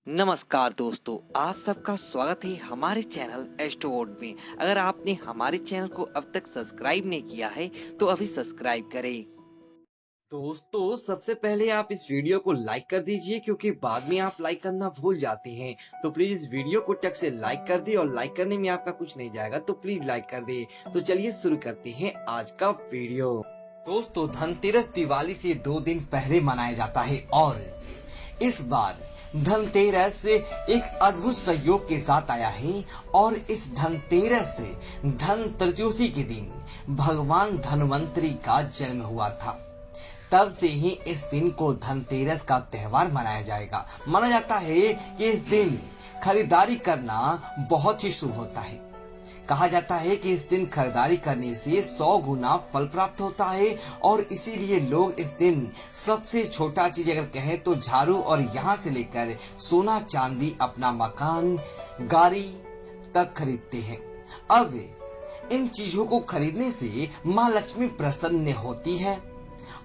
नमस्कार दोस्तों, आप सबका स्वागत है हमारे चैनल एस्ट्रोवर्ड में। अगर आपने हमारे चैनल को अब तक सब्सक्राइब नहीं किया है तो अभी सब्सक्राइब करें। दोस्तों, सबसे पहले आप इस वीडियो को लाइक कर दीजिए, क्योंकि बाद में आप लाइक करना भूल जाते हैं। तो प्लीज इस वीडियो को टक से लाइक कर दे, और लाइक करने में आपका कुछ नहीं जाएगा, तो प्लीज लाइक कर दे। तो चलिए शुरू करते हैं आज का वीडियो। दोस्तों, धनतेरस दिवाली से 2 दिन पहले मनाया जाता है और इस बार धनतेरस एक अद्भुत संयोग के साथ आया है। और इस धनतेरस धन त्रयोदशी के दिन भगवान धन्वंतरी का जन्म हुआ था। तब से ही इस दिन को धनतेरस का त्योहार मनाया जाएगा। माना जाता है कि इस दिन खरीदारी करना बहुत ही शुभ होता है। कहा जाता है कि इस दिन खरीदारी करने से 100 गुना फल प्राप्त होता है, और इसीलिए लोग इस दिन सबसे छोटा चीज अगर कहें तो झाड़ू, और यहाँ से लेकर सोना चांदी, अपना मकान, गाड़ी तक खरीदते हैं। अब इन चीजों को खरीदने से माँ लक्ष्मी प्रसन्न होती है,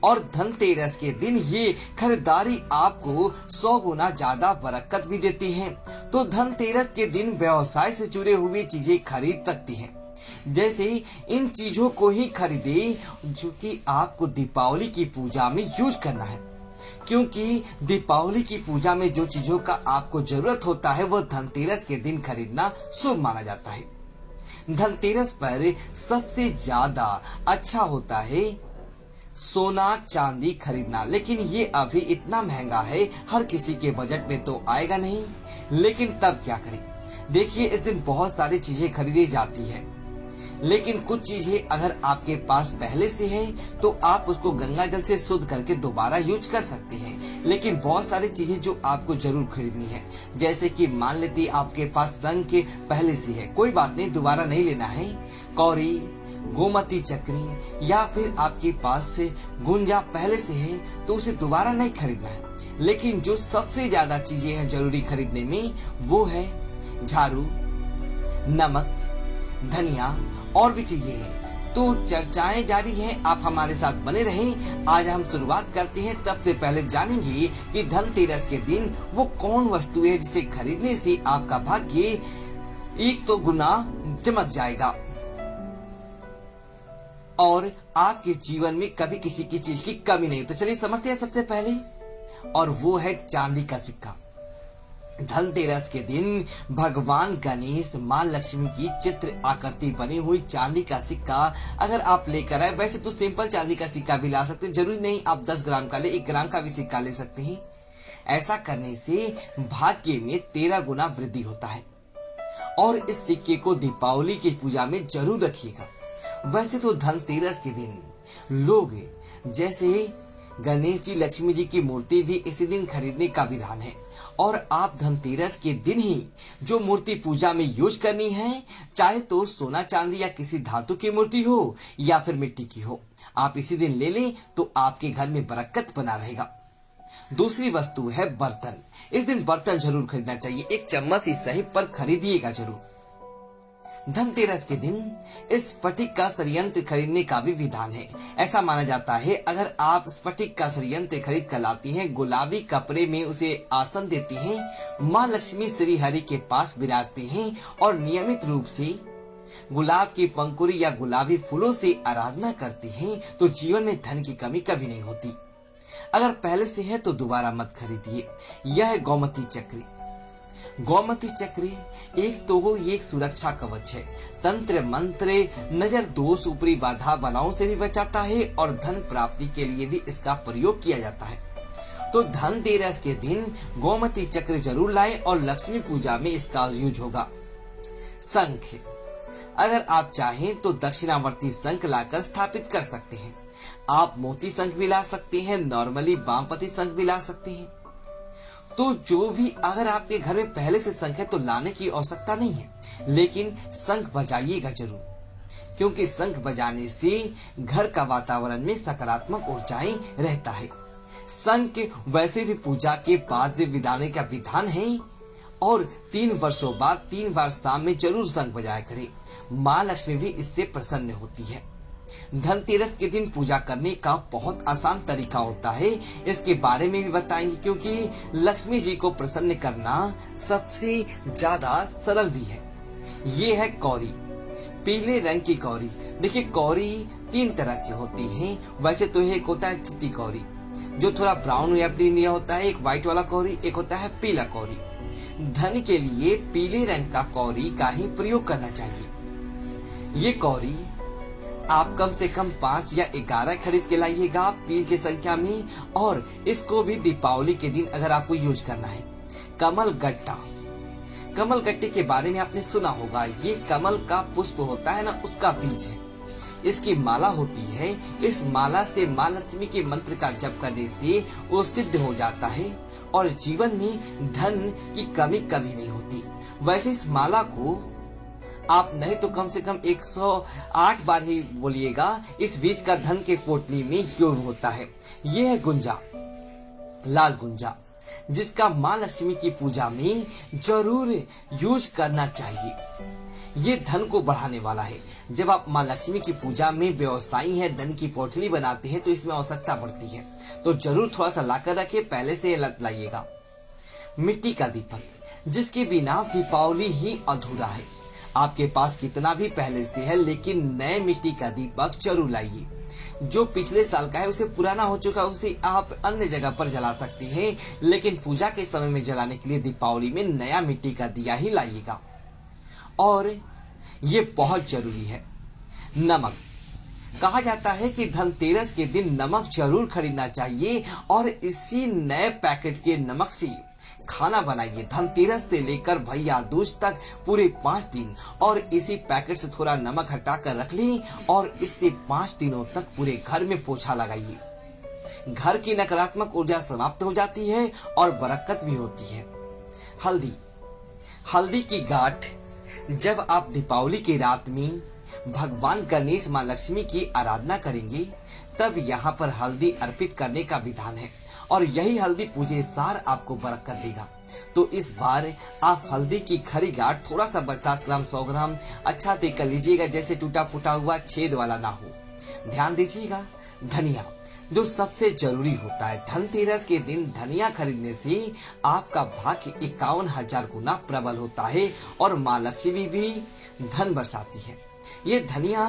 और धनतेरस के दिन ये खरीदारी आपको 100 गुना ज्यादा बरकत भी देती है। तो धनतेरस के दिन व्यवसाय से जुड़े हुए चीजें खरीद सकती हैं। जैसे इन चीजों को ही खरीदे जो कि आपको दीपावली की पूजा में यूज करना है, क्योंकि दीपावली की पूजा में जो चीजों का आपको जरूरत होता है वह धनतेरस के दिन खरीदना शुभ माना जाता है। धनतेरस पर सबसे ज्यादा अच्छा होता है सोना चांदी खरीदना, लेकिन ये अभी इतना महंगा है, हर किसी के बजट में तो आएगा नहीं। लेकिन तब क्या करें? देखिए, इस दिन बहुत सारी चीजें खरीदी जाती है, लेकिन कुछ चीजें अगर आपके पास पहले से है तो आप उसको गंगा जल से शुद्ध करके दोबारा यूज कर सकते हैं। लेकिन बहुत सारी चीजें जो आपको जरूर खरीदनी है, जैसे कि मान लेते आपके पास संख पहले से है, कोई बात नहीं, दोबारा नहीं लेना है। कौड़ी, गोमती चक्री, या फिर आपके पास से गुंजा पहले से है तो उसे दोबारा नहीं खरीदना है। लेकिन जो सबसे ज्यादा चीजें हैं जरूरी खरीदने में, वो है झाड़ू, नमक, धनिया और भी चीजें हैं। तो चर्चाएं जारी हैं, आप हमारे साथ बने रहें। आज हम शुरुआत करते हैं। सबसे पहले जानेंगे कि धनतेरस के दिन वो कौन वस्तु है जिसे खरीदने से आपका भाग्य 1 तो गुना चमक जाएगा और आपके जीवन में कभी किसी की चीज की कमी नहीं। तो चलिए समझते हैं सबसे पहले, और वो है चांदी का सिक्का। धनतेरस के दिन भगवान गणेश, मां लक्ष्मी की चित्र आकृति बनी हुई चांदी का सिक्का अगर आप लेकर आए, वैसे तो सिंपल चांदी का सिक्का भी ला सकते हैं, जरूरी नहीं आप 10 ग्राम का ले, 1 ग्राम का भी सिक्का ले सकते हैं। ऐसा करने से भाग्य में 13 गुना वृद्धि होता है। और इस सिक्के को दीपावली की पूजा में जरूर रखिएगा। वैसे तो धनतेरस के दिन लोग जैसे गणेश जी, लक्ष्मी जी की मूर्ति भी इसी दिन खरीदने का विधान है, और आप धनतेरस के दिन ही जो मूर्ति पूजा में यूज करनी है, चाहे तो सोना चांदी या किसी धातु की मूर्ति हो या फिर मिट्टी की हो, आप इसी दिन ले लें तो आपके घर में बरकत बना रहेगा। दूसरी वस्तु है बर्तन। इस दिन बर्तन जरूर खरीदना चाहिए, 1 चम्मच ही सही पर खरीदिएगा जरूर। धनतेरस के दिन इस स्फटिक का षड्यंत्र खरीदने का भी विधान है। ऐसा माना जाता है अगर आप स्फटिक का षड्यंत्र खरीद कर लाती हैं, गुलाबी कपड़े में उसे आसन देती हैं, माँ लक्ष्मी श्री हरि के पास विराजते हैं और नियमित रूप से गुलाब की पंखुड़ी या गुलाबी फूलों से आराधना करते हैं, तो जीवन में धन की कमी कभी नहीं होती। अगर पहले से है तो दोबारा मत खरीदिए। यह है गोमती चक्री। गोमती चक्री एक तो वो ये सुरक्षा कवच है, तंत्र मंत्र, नजर दोष, ऊपरी बाधा बनाओं से भी बचाता है, और धन प्राप्ति के लिए भी इसका प्रयोग किया जाता है। तो धनतेरस के दिन गोमती चक्र जरूर लाएं, और लक्ष्मी पूजा में इसका यूज होगा। शंख, अगर आप चाहें तो दक्षिणावर्ती शंख लाकर स्थापित कर सकते हैं। आप मोती शंख भी ला सकते हैं, नॉर्मली वामपति शंख भी ला सकते हैं। तो जो भी अगर आपके घर में पहले से शंख है तो लाने की आवश्यकता नहीं है, लेकिन शंख बजाइएगा जरूर, क्योंकि शंख बजाने से घर का वातावरण में सकारात्मक ऊर्जाएं रहता है। शंख वैसे भी पूजा के बाद बजाने का विधान है, और 3 वर्षों बाद 3 बार शाम में जरूर शंख बजाया करें। माँ लक्ष्मी भी इससे प्रसन्न होती है। धनतेरस के दिन पूजा करने का बहुत आसान तरीका होता है, इसके बारे में भी बताएंगे, क्योंकि लक्ष्मी जी को प्रसन्न करना सबसे ज्यादा सरल भी है। ये है कौरी, पीले रंग की कौरी। देखिए कौरी 3 तरह की होती हैं। वैसे तो एक होता है चिट्टी कौरी जो थोड़ा ब्राउन या ग्रीन होता है, एक व्हाइट वाला कौरी, एक होता है पीला कौरी। धन के लिए पीले रंग का कौरी का ही प्रयोग करना चाहिए। ये कौरी आप कम से कम 5 या 11 खरीद के लाइएगा पील की संख्या में, और इसको भी दीपावली के दिन अगर आपको यूज करना है। कमल गट्टा, कमल गट्टे के बारे में आपने सुना होगा। ये कमल का पुष्प होता है ना, उसका बीज है। इसकी माला होती है। इस माला से माँ लक्ष्मी के मंत्र का जप करने से वो सिद्ध हो जाता है और जीवन में धन की कमी कभी नहीं होती। वैसे इस माला को आप नहीं तो कम से कम 108 बार ही बोलिएगा। इस बीज का धन के पोटली में क्यों होता है। ये है गुंजा, लाल गुंजा, जिसका माँ लक्ष्मी की पूजा में जरूर यूज करना चाहिए। ये धन को बढ़ाने वाला है। जब आप माँ लक्ष्मी की पूजा में व्यवसायी हैं, धन की पोटली बनाते हैं, तो इसमें आवश्यकता बढ़ती है, तो जरूर थोड़ा सा लाकर रखिए, पहले से लत लाइएगा। मिट्टी का दीपक, जिसके बिना दीपावली ही अधूरा है। आपके पास कितना भी पहले से है, लेकिन नए मिट्टी का दीपक जरूर लाइए। जो पिछले साल का है, उसे पुराना हो चुका, उसे आप अन्य जगह पर जला सकते हैं, लेकिन पूजा के समय में जलाने के लिए दीपावली में नया मिट्टी का दिया ही लाइएगा। और ये बहुत जरूरी है, नमक। कहा जाता है कि धनतेरस के दिन नमक जरूर खरीदना चाहिए, और इसी नए पैकेट के नमक से खाना बनाइए। धनतेरस से लेकर भैया दूज तक पूरे 5 दिन, और इसी पैकेट से थोड़ा नमक हटाकर रख ली, और इससे 5 दिनों तक पूरे घर में पोछा लगाइए। घर की नकारात्मक ऊर्जा समाप्त हो जाती है और बरकत भी होती है। हल्दी, हल्दी की गांठ जब आप दीपावली की रात में भगवान गणेश माँ लक्ष्मी की आराधना करेंगे, तब यहाँ पर हल्दी अर्पित करने का विधान है, और यही हल्दी पूजे सार आपको बरकत देगा। तो इस बार आप हल्दी की खरी गांठ थोड़ा सा 50 ग्राम 100 ग्राम अच्छा देख कर लीजिएगा, जैसे टूटा फूटा हुआ छेद वाला ना हो। ध्यान दीजिएगा। धनिया, जो सबसे जरूरी होता है। धनतेरस के दिन धनिया खरीदने से आपका भाग्य 51,000 गुना प्रबल होता है, और माँ लक्ष्मी भी धन बरसाती है। ये धनिया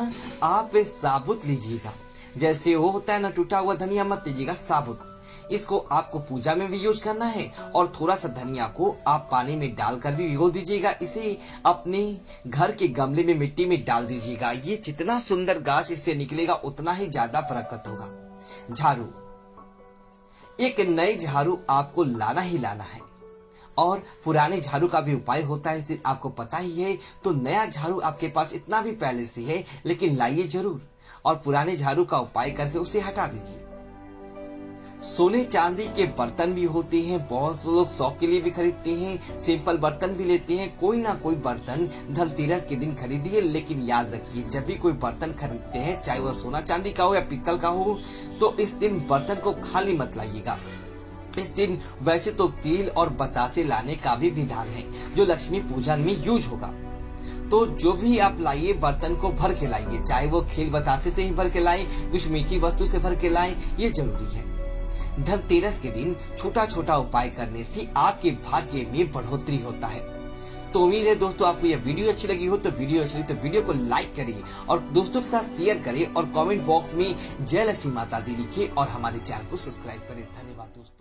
आप साबुत लीजिएगा, जैसे वो होता है ना टूटा हुआ धनिया मत लीजिएगा, साबुत। इसको आपको पूजा में भी यूज करना है, और थोड़ा सा धनिया को आप पानी में डालकर भी भिगो दीजिएगा। इसे अपने घर के गमले में मिट्टी में डाल दीजिएगा। ये जितना सुंदर गाछ इससे निकलेगा, उतना ही ज्यादा बरकत होगा। झाड़ू, एक नई झाड़ू आपको लाना ही लाना है, और पुराने झाड़ू का भी उपाय होता है, आपको पता ही है। तो नया झाड़ू आपके पास इतना भी पहले से है, लेकिन लाइए जरूर, और पुराने झाड़ू का उपाय करके उसे हटा दीजिए। सोने चांदी के बर्तन भी होते हैं, बहुत लोग शौक के लिए भी खरीदते हैं, सिंपल बर्तन भी लेते हैं। कोई ना कोई बर्तन धनतेरस के दिन खरीदिए, लेकिन याद रखिए जब भी कोई बर्तन खरीदते हैं, चाहे वह सोना चांदी का हो या पीतल का हो, तो इस दिन बर्तन को खाली मत लाइएगा। इस दिन वैसे तो तिल और बतासे लाने का भी विधान है, जो लक्ष्मी पूजन में यूज होगा। तो जो भी आप लाइए बर्तन को भर के लाइए, चाहे वो खील बतासे से ही भर के लाए, कुछ मीठी वस्तु से भर के लाए, ये जरूरी है। धनतेरस के दिन छोटा छोटा उपाय करने से आपके भाग्य में बढ़ोतरी होता है। तो उम्मीद है दोस्तों आपको यह वीडियो अच्छी लगी हो, तो वीडियो को लाइक करिए, और दोस्तों के साथ शेयर करें, और कमेंट बॉक्स में जय लक्ष्मी माता दी लिखिए, और हमारे चैनल को सब्सक्राइब करें। धन्यवाद दोस्तों।